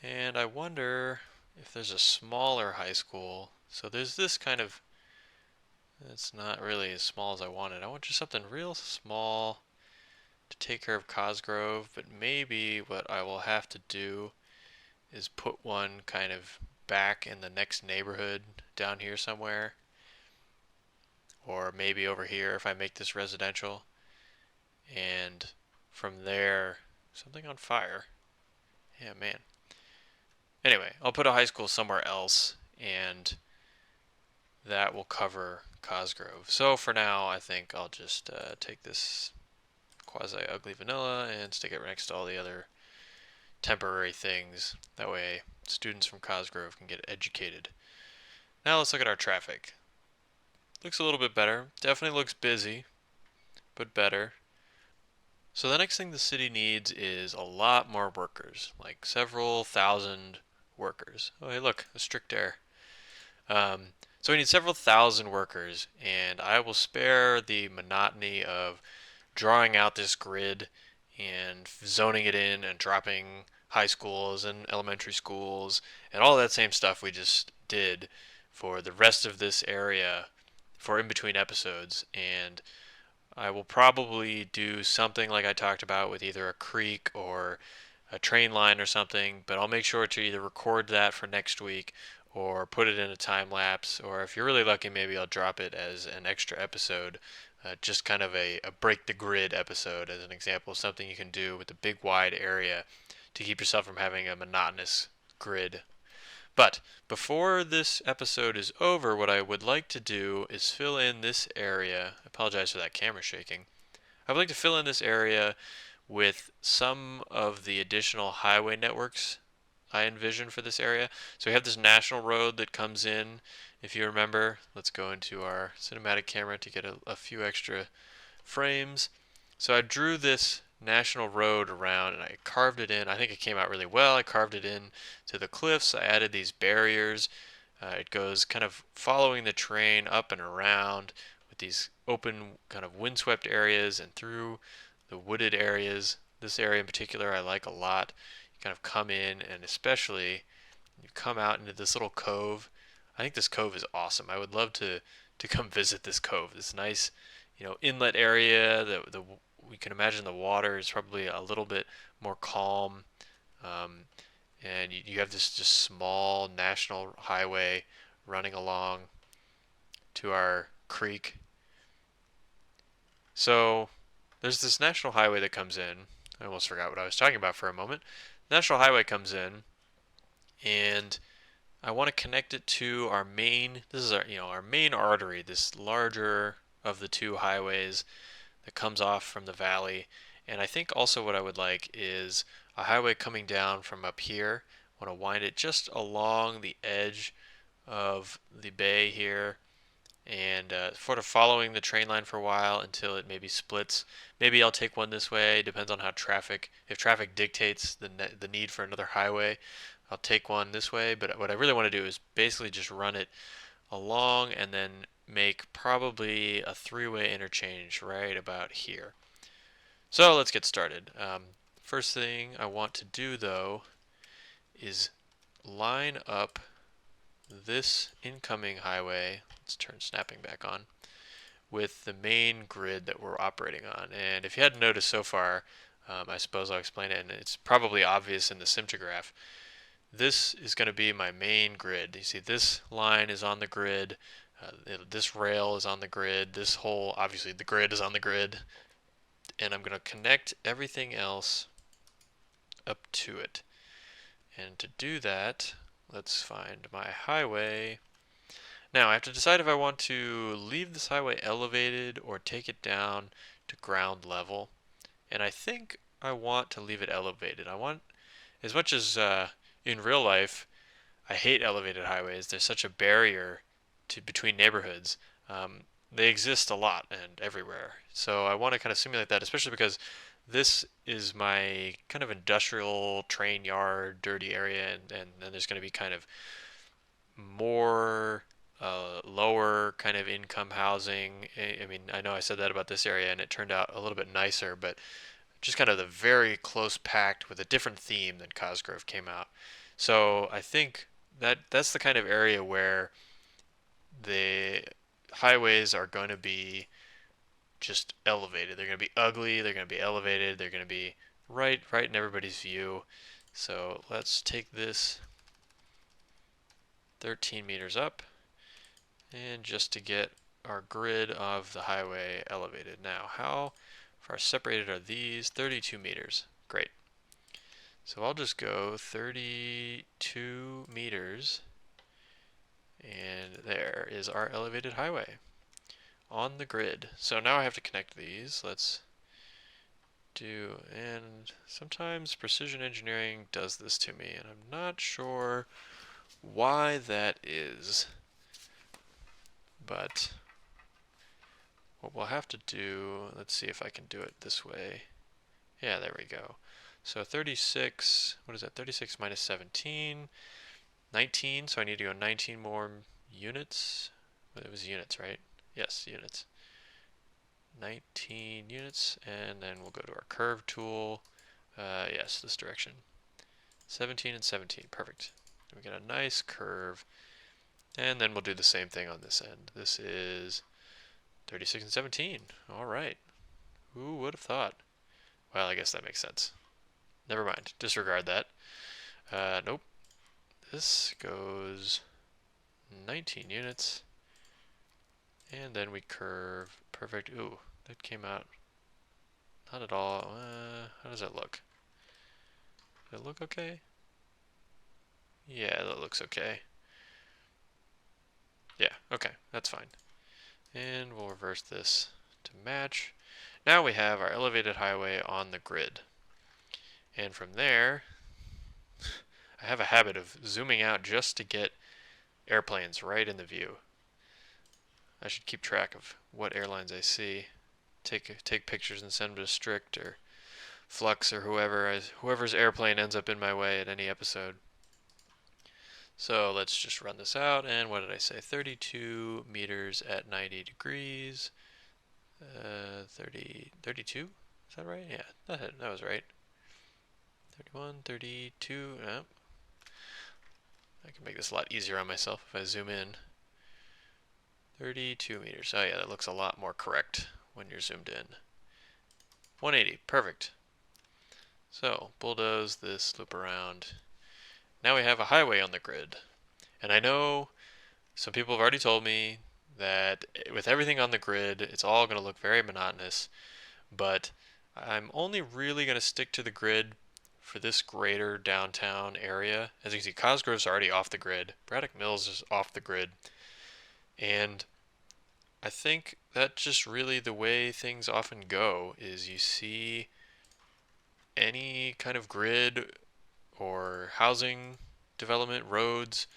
And I wonder if there's a smaller high school. So there's this kind of, it's not really as small as I wanted. I want just something real small to take care of Cosgrove, but maybe what I will have to do is put one kind of back in the next neighborhood down here somewhere, or maybe over here if I make this residential, and from there, something on fire. Yeah, man. Anyway, I'll put a high school somewhere else, and that will cover Cosgrove. So for now, I think I'll just take this quasi-ugly vanilla and stick it next to all the other temporary things. That way, students from Cosgrove can get educated. Now let's look at our traffic. Looks a little bit better. Definitely looks busy, but better. So the next thing the city needs is a lot more workers, like several thousand workers. Oh, hey, look, a strict error. So we need several thousand workers, and I will spare the monotony of drawing out this grid and zoning it in and dropping high schools and elementary schools and all that same stuff we just did for the rest of this area for in between episodes. And I will probably do something like I talked about with either a creek or a train line or something, but I'll make sure to either record that for next week or put it in a time lapse, or if you're really lucky, maybe I'll drop it as an extra episode, just kind of a break the grid episode as an example of something you can do with a big wide area to keep yourself from having a monotonous grid. But before this episode is over, what I would like to do is fill in this area. I apologize for that camera shaking. I would like to fill in this area with some of the additional highway networks I envision for this area. So we have this national road that comes in. If you remember, let's go into our cinematic camera to get a few extra frames. So I drew this national road around and I carved it in. I think it came out really well. I carved it in to the cliffs. I added these barriers. It goes kind of following the train up and around with these open kind of windswept areas and through the wooded areas. This area in particular I like a lot. You kind of come in, and especially you come out into this little cove. I think this cove is awesome. I would love to come visit this cove. This nice, inlet area. We can imagine the water is probably a little bit more calm, and you have this just small national highway running along to our creek. So there's this national highway that comes in. I almost forgot what I was talking about for a moment. National highway comes in, and I want to connect it to our main. This is our main artery, this larger of the two highways that comes off from the valley. And I think also what I would like is a highway coming down from up here. I want to wind it just along the edge of the bay here, and sort of following the train line for a while until it maybe splits. Maybe I'll take one this way. Depends on how if traffic dictates the need for another highway, I'll take one this way. But what I really want to do is basically just run it along and then make probably a three-way interchange right about here. So let's get started. First thing I want to do though is line up this incoming highway. Let's turn snapping back on with the main grid that we're operating on. And if you hadn't noticed so far, I suppose I'll explain it, and it's probably obvious in the symptograph. This is going to be my main grid. You see this line is on the grid, this rail is on the grid, obviously the grid is on the grid, and I'm going to connect everything else up to it. And to do that, let's find my highway. Now I have to decide if I want to leave this highway elevated or take it down to ground level. And I think I want to leave it elevated. I want, as much as in real life, I hate elevated highways. There's such a barrier between neighborhoods. They exist a lot and everywhere. So I want to kind of simulate that, especially because this is my kind of industrial train yard, dirty area, and then there's going to be kind of more lower kind of income housing. I mean, I know I said that about this area and it turned out a little bit nicer, but just kind of the very close packed with a different theme than Cosgrove came out. So I think that's the kind of area where the highways are going to be just elevated. They're going to be ugly, they're going to be elevated, they're going to be right in everybody's view. So let's take this 13 meters up, and just to get our grid of the highway elevated. Now, how far separated are these? 32 meters. Great. So I'll just go 32 meters, and there is our elevated highway on the grid. So now I have to connect these. Let's do, and sometimes precision engineering does this to me, and I'm not sure why that is. But what we'll have to do, let's see if I can do it this way. Yeah, there we go. So 36, what is that? 36 minus 17, 19, so I need to go 19 more units. Well, it was units, right? Yes, units. 19 units, and then we'll go to our curve tool. Yes, this direction. 17 and 17, perfect. We get a nice curve, and then we'll do the same thing on this end. This is 36 and 17. All right. Who would have thought? Well, I guess that makes sense. Never mind. Disregard that. Nope. This goes 19 units, and then we curve. Perfect. Ooh, that came out not at all. How does that look? Does it look okay? Yeah, that looks okay. Yeah, okay, that's fine. And we'll reverse this to match. Now we have our elevated highway on the grid. And from there, I have a habit of zooming out just to get airplanes right in the view. I should keep track of what airlines I see. Take pictures and send them to Strict or Flux or whoever's airplane ends up in my way at any episode. So let's just run this out, and what did I say? 32 meters at 90 degrees. 32? Is that right? Yeah, that was right. 31, 32. I can make this a lot easier on myself if I zoom in. 32 meters. Oh yeah, that looks a lot more correct when you're zoomed in. 180, perfect. So, bulldoze this loop around. Now we have a highway on the grid. And I know some people have already told me that with everything on the grid, it's all going to look very monotonous, but I'm only really going to stick to the grid for this greater downtown area. As you can see, Cosgrove's already off the grid. Braddock Mills is off the grid. And I think that's just really the way things often go, is you see any kind of grid or housing development, roads,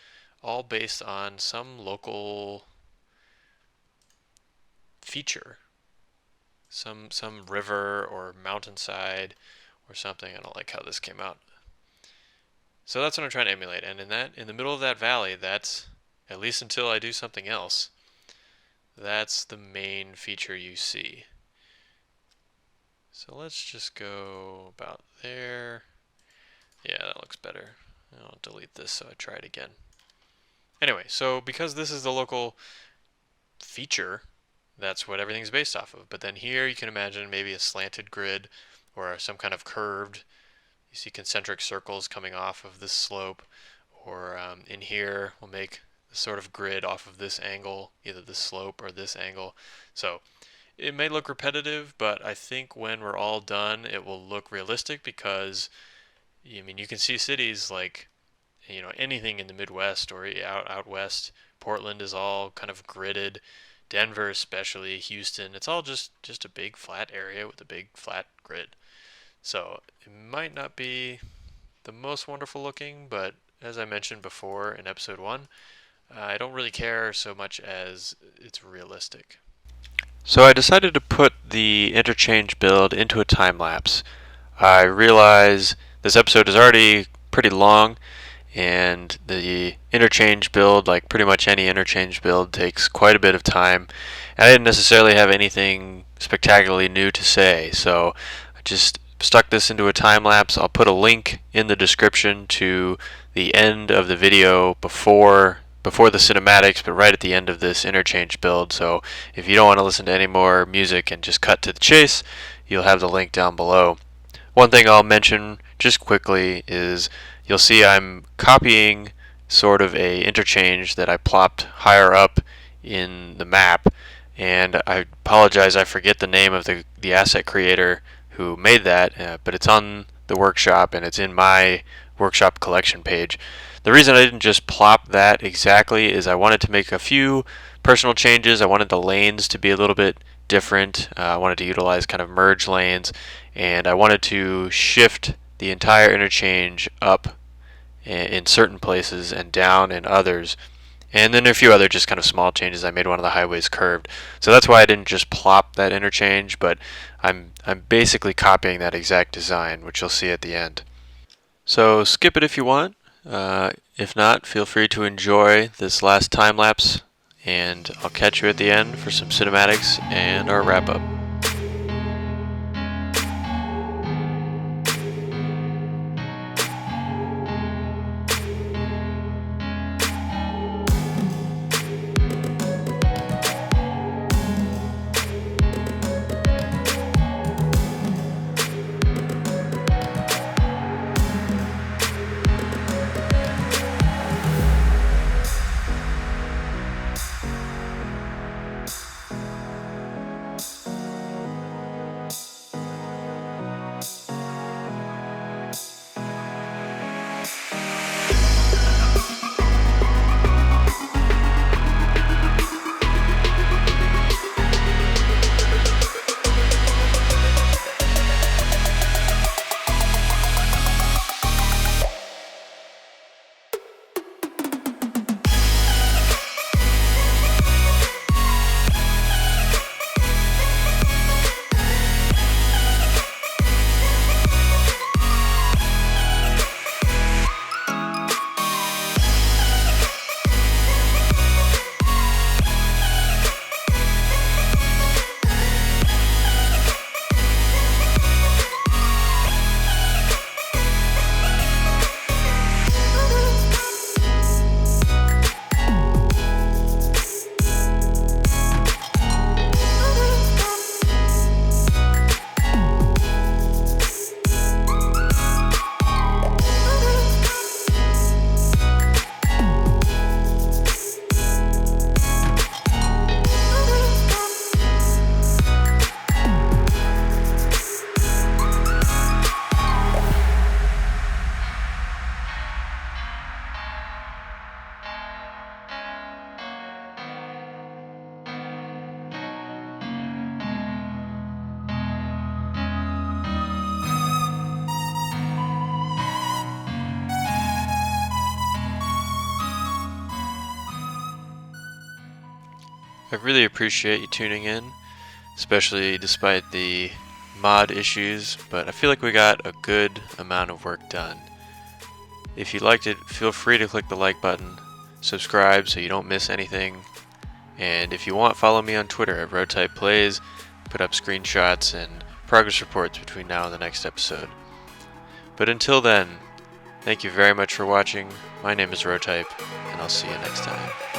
all based on some local feature. Some river or mountainside or something. I don't like how this came out. So that's what I'm trying to emulate, and in the middle of that valley, that's, at least until I do something else, that's the main feature you see. So let's just go about there. Yeah, that looks better. I'll delete this so I try it again. Anyway, so because this is the local feature, that's what everything's based off of. But then here you can imagine maybe a slanted grid or some kind of curved. You see concentric circles coming off of this slope, or in here we'll make a sort of grid off of this angle, either this slope or this angle. So it may look repetitive, but I think when we're all done, it will look realistic, because I mean, you can see cities like, you know, anything in the Midwest or out west. Portland is all kind of gridded. Denver especially, Houston, it's all just a big flat area with a big flat grid. So it might not be the most wonderful looking, but as I mentioned before in episode 1, I don't really care so much as it's realistic. So I decided to put the interchange build into a time lapse. I realize this episode is already pretty long, and the interchange build, like pretty much any interchange build, takes quite a bit of time, and I didn't necessarily have anything spectacularly new to say, so I just stuck this into a time lapse. I'll put a link in the description to the end of the video before the cinematics, but right at the end of this interchange build. So if you don't want to listen to any more music and just cut to the chase, you'll have the link down below. One thing I'll mention just quickly is you'll see I'm copying sort of a interchange that I plopped higher up in the map, and I apologize, I forget the name of the asset creator who made that, but it's on the workshop and it's in my workshop collection page. The reason I didn't just plop that exactly is I wanted to make a few personal changes. I wanted the lanes to be a little bit different. I wanted to utilize kind of merge lanes, and I wanted to shift the entire interchange up in certain places and down in others. And then a few other just kind of small changes. I made one of the highways curved. So that's why I didn't just plop that interchange, but I'm basically copying that exact design, which you'll see at the end. So skip it if you want. If not, feel free to enjoy this last time lapse, and I'll catch you at the end for some cinematics and our wrap up. I really appreciate you tuning in, especially despite the mod issues, but I feel like we got a good amount of work done. If you liked it, feel free to click the like button, subscribe so you don't miss anything, and if you want, follow me on Twitter at Rotype Plays, put up screenshots and progress reports between now and the next episode. But until then, thank you very much for watching. My name is Rotype, and I'll see you next time.